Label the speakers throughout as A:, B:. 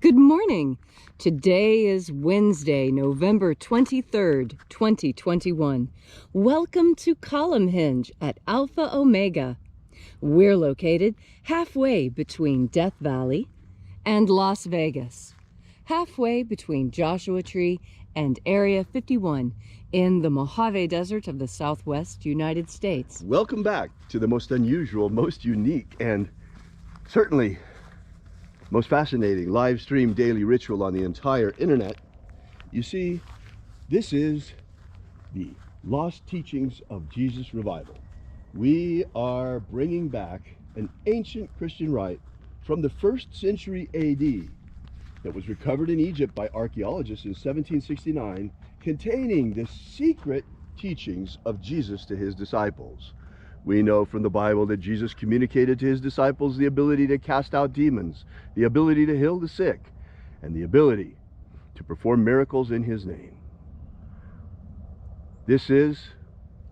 A: Good morning. Today is Wednesday, November 23rd, 2021. Welcome to Column Hinge at Alpha Omega. We're located halfway between Death Valley and Las Vegas, halfway between Joshua Tree and Area 51 in the Mojave Desert of the Southwest United States.
B: Welcome back to the most unusual, most unique, and certainly most fascinating live stream daily ritual on the entire internet. You see, this is the Lost Teachings of Jesus Revival. We are bringing back an ancient Christian rite from the 1st century AD that was recovered in Egypt by archaeologists in 1769, containing the secret teachings of Jesus to his disciples. We know from the Bible that Jesus communicated to his disciples the ability to cast out demons, the ability to heal the sick, and the ability to perform miracles in his name.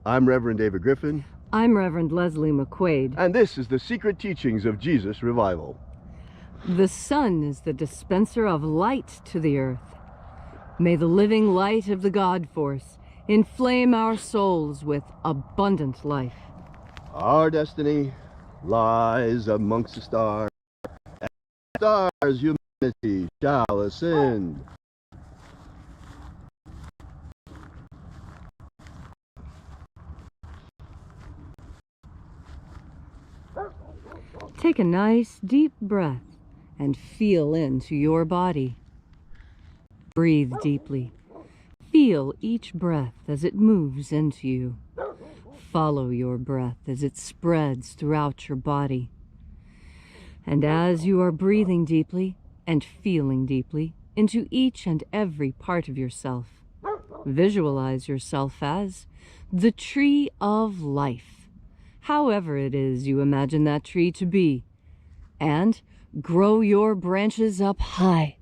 B: I'm Reverend David Griffin.
A: I'm Reverend Leslie McQuade.
B: And this is the Secret Teachings of Jesus Revival.
A: The sun is the dispenser of light to the earth. May the living light of the God Force inflame our souls with abundant life.
B: Our destiny lies amongst the stars, and stars humanity shall ascend.
A: Take a nice deep breath and feel into your body. Breathe deeply. Feel each breath as it moves into you. Follow your breath as it spreads throughout your body. And as you are breathing deeply and feeling deeply into each and every part of yourself, visualize yourself as the tree of life, however it is you imagine that tree to be, and grow your branches up high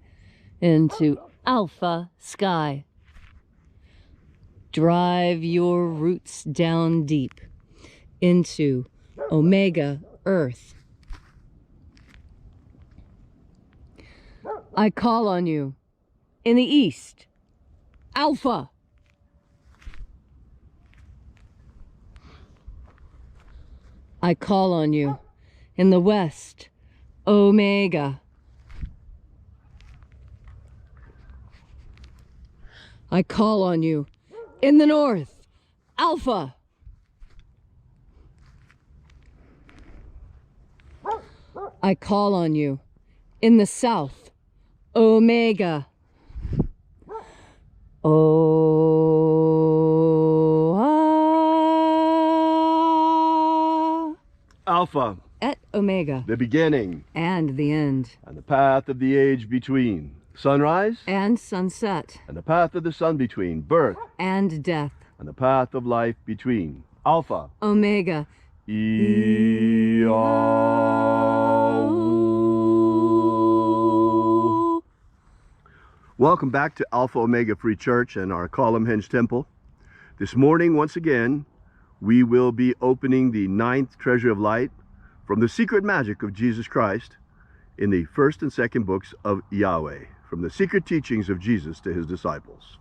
A: into alpha sky. Drive your roots down deep into Omega Earth. I call on you in the east, Alpha. I call on you in the west, Omega. I call on you in the north, Alpha. I call on you in the south, Omega.
B: Alpha.
A: Et Omega.
B: The beginning.
A: And the end.
B: And the path of the age between. Sunrise.
A: And sunset.
B: And the path of the sun between. Birth.
A: And death.
B: And the path of life between. Alpha.
A: Omega.
B: IAOE. Welcome back to Alpha Omega Free Church and our Column Hinge Temple. This morning, once again, we will be opening the 9th treasure of light from the secret magic of Jesus Christ in the 1st and 2nd books of Yahweh, from the secret teachings of Jesus to his disciples.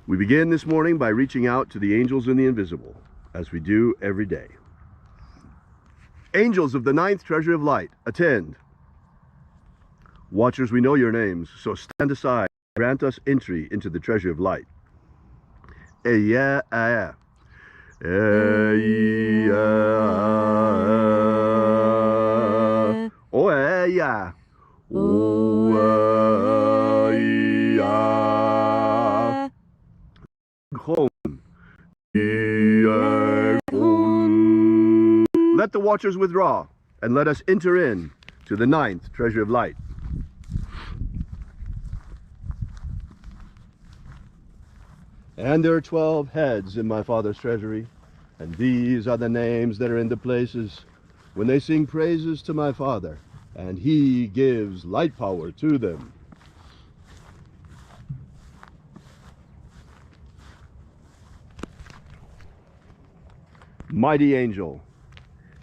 B: We begin this morning by reaching out to the angels in the invisible, as we do every day. Angels of the 9th treasure of light, attend. Watchers, we know your names, so stand aside. Grant us entry into the treasure of light. Let the watchers withdraw, and let us enter in to the 9th treasure of light. And there are 12 heads in my Father's treasury, and these are the names that are in the places when they sing praises to my Father, and he gives light power to them. Mighty angel,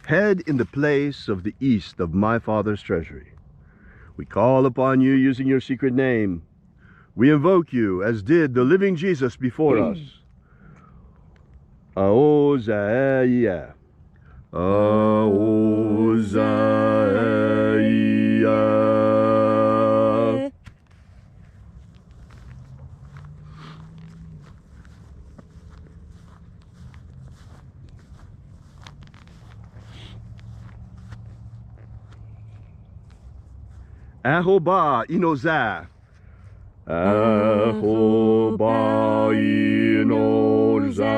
B: head in the place of the east of my Father's treasury. We call upon you using your secret name. We invoke you as did the living Jesus before us. Aozaya. Aozaya. Ahoba inoza. Ahoba inoza.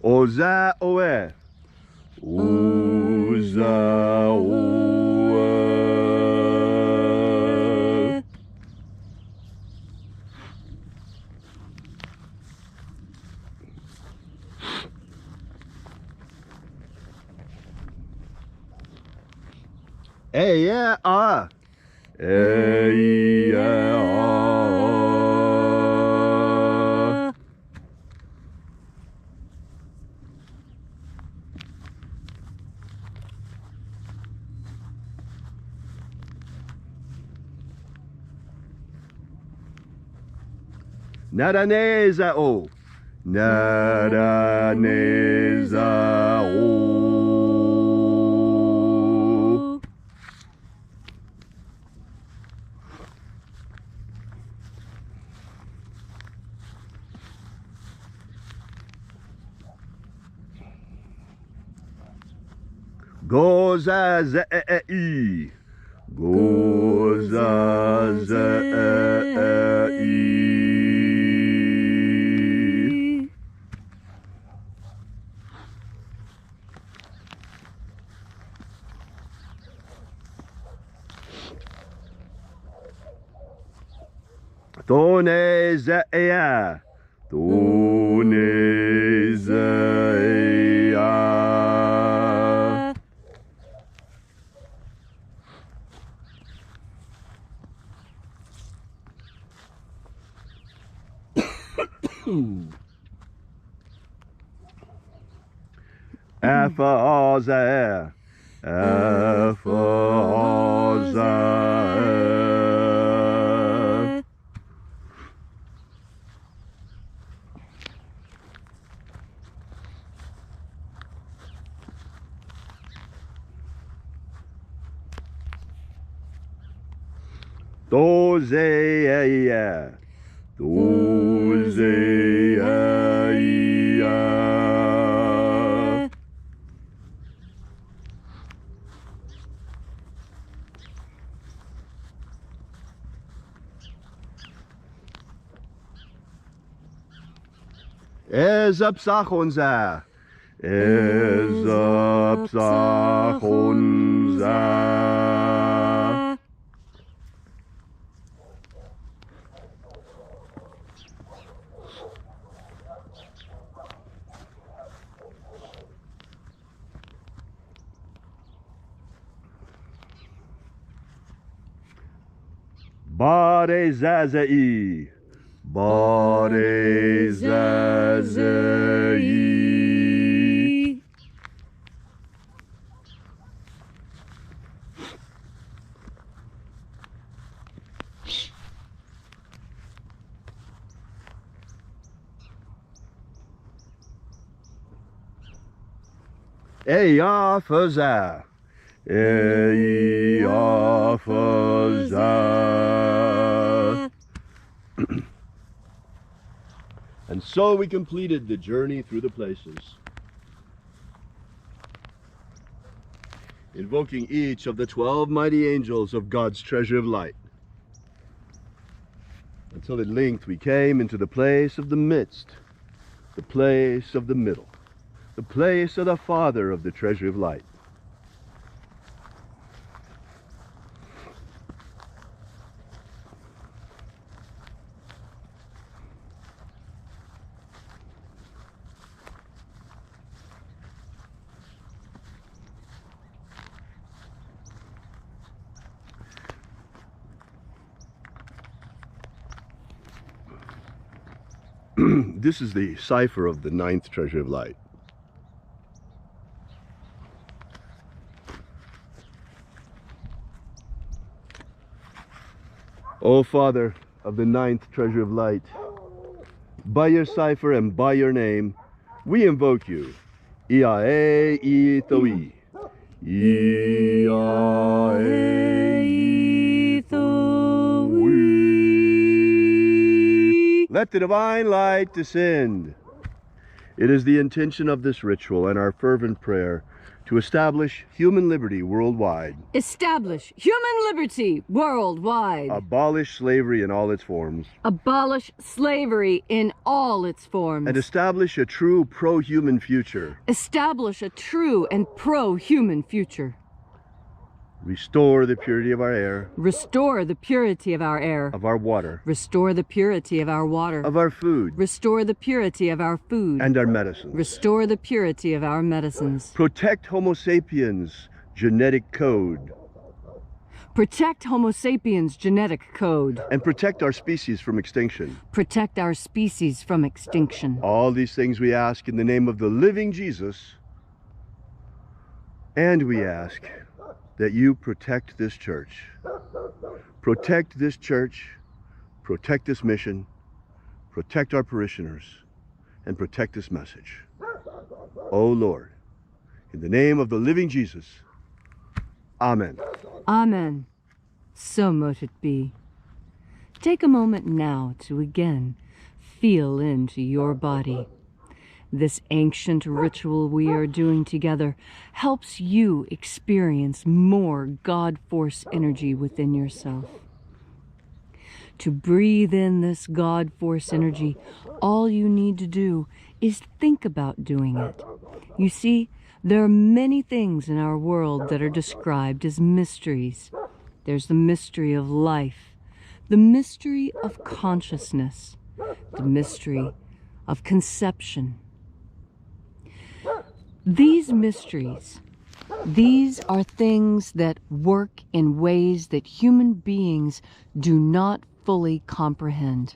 B: Oza oe. Oza oe. Yeah, ah. Yeah, ah. Naraneza o. Naraneza o. Goza ze e. Goza ze e. Tone ze ea. Tone ze ea. Afaza. Afaza. Dozeia. Dozeia. Ezapsachonza. Ezapsachonza. Bare zazai. Bare zazai. Eyafaza. Eyafaza. And so we completed the journey through the places, invoking each of the 12 mighty angels of God's treasure of light, until at length we came into the place of the midst, the place of the middle, the place of the Father of the treasure of light. This is the cipher of the 9th treasure of light. O Father of the 9th treasure of light, by your cipher and by your name, we invoke you. IAOE I. Let the divine light descend. It is the intention of this ritual and our fervent prayer to establish human liberty worldwide.
A: Establish human liberty worldwide.
B: Abolish slavery in all its forms.
A: Abolish slavery in all its forms.
B: And establish a true pro-human future.
A: Establish a true and pro-human future.
B: Restore the purity of our air.
A: Restore the purity of our air.
B: Of our water.
A: Restore the purity of our water.
B: Of our food.
A: Restore the purity of our food.
B: And our medicines.
A: Restore the purity of our medicines.
B: Protect Homo sapiens' genetic code.
A: Protect Homo sapiens' genetic code.
B: And protect our species from extinction.
A: Protect our species from extinction.
B: All these things we ask in the name of the living Jesus. And we ask that you protect this church. Protect this church, protect this mission, protect our parishioners, and protect this message. O Lord, in the name of the living Jesus, Amen.
A: Amen. So mote it be. Take a moment now to again feel into your body. This ancient ritual we are doing together helps you experience more God Force energy within yourself. To breathe in this God Force energy, all you need to do is think about doing it. You see, there are many things in our world that are described as mysteries. There's the mystery of life, the mystery of consciousness, the mystery of conception. These mysteries, these are things that work in ways that human beings do not fully comprehend.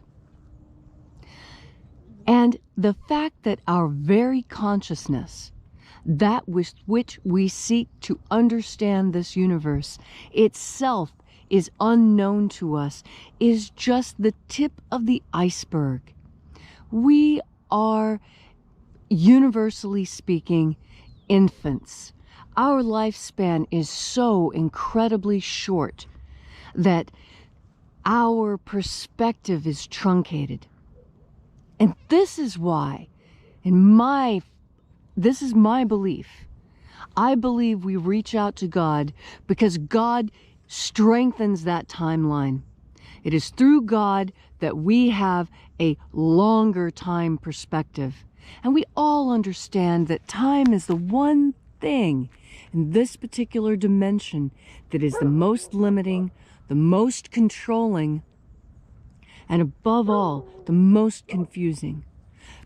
A: And the fact that our very consciousness, that with which we seek to understand this universe, itself is unknown to us, is just the tip of the iceberg. We are, universally speaking, infants. Our lifespan is so incredibly short that our perspective is truncated. And this is why, this is my belief. I believe we reach out to God because God strengthens that timeline. It is through God that we have a longer time perspective. And we all understand that time is the one thing in this particular dimension that is the most limiting, the most controlling, and above all, the most confusing.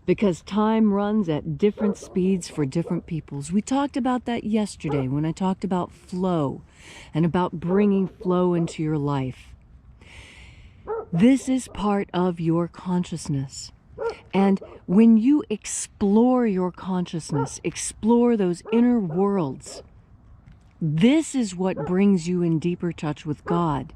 A: Because time runs at different speeds for different peoples. We talked about that yesterday when I talked about flow and about bringing flow into your life. This is part of your consciousness. And when you explore your consciousness, explore those inner worlds, this is what brings you in deeper touch with God.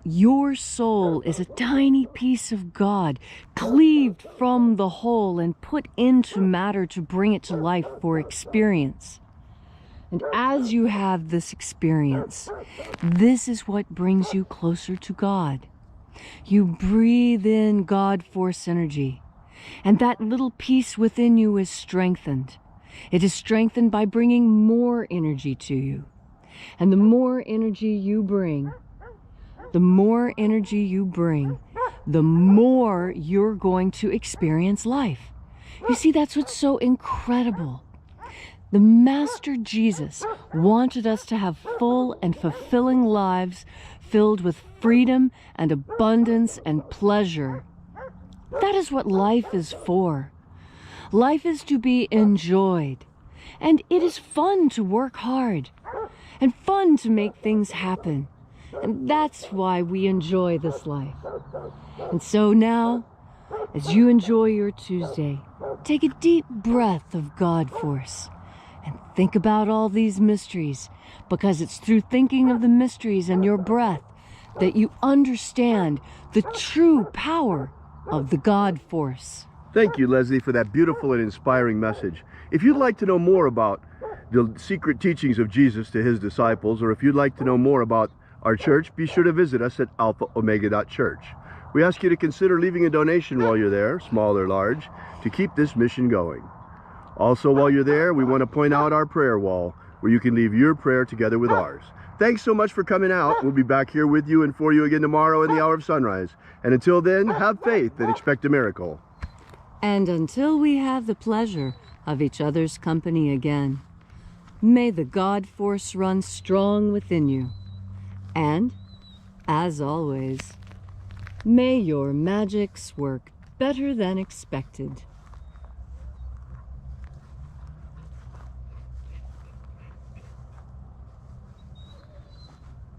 A: Your soul is a tiny piece of God, cleaved from the whole and put into matter to bring it to life for experience. And as you have this experience, this is what brings you closer to God. You breathe in God Force energy, and that little piece within you is strengthened. It is strengthened by bringing more energy to you. And the more energy you bring, the more you're going to experience life. You see, that's what's so incredible. The Master Jesus wanted us to have full and fulfilling lives filled with freedom and abundance and pleasure. That is what life is for. Life is to be enjoyed. And it is fun to work hard and fun to make things happen. And that's why we enjoy this life. And so now, As you enjoy your Tuesday, take a deep breath of God force and think about all these mysteries, because it's through thinking of the mysteries and your breath that you understand the true power of the God force.
B: Thank you, Leslie, for that beautiful and inspiring message. If you'd like to know more about the secret teachings of Jesus to his disciples, or if you'd like to know more about our church, be sure to visit us at alphaomega.church. We ask you to consider leaving a donation while you're there, small or large, to keep this mission going. Also, while you're there, we want to point out our prayer wall, where you can leave your prayer together with ours. Thanks so much for coming out. We'll be back here with you and for you again tomorrow in the hour of sunrise. And until then, have faith and expect a miracle.
A: And until we have the pleasure of each other's company again, may the God force run strong within you. And, as always, may your magics work better than expected.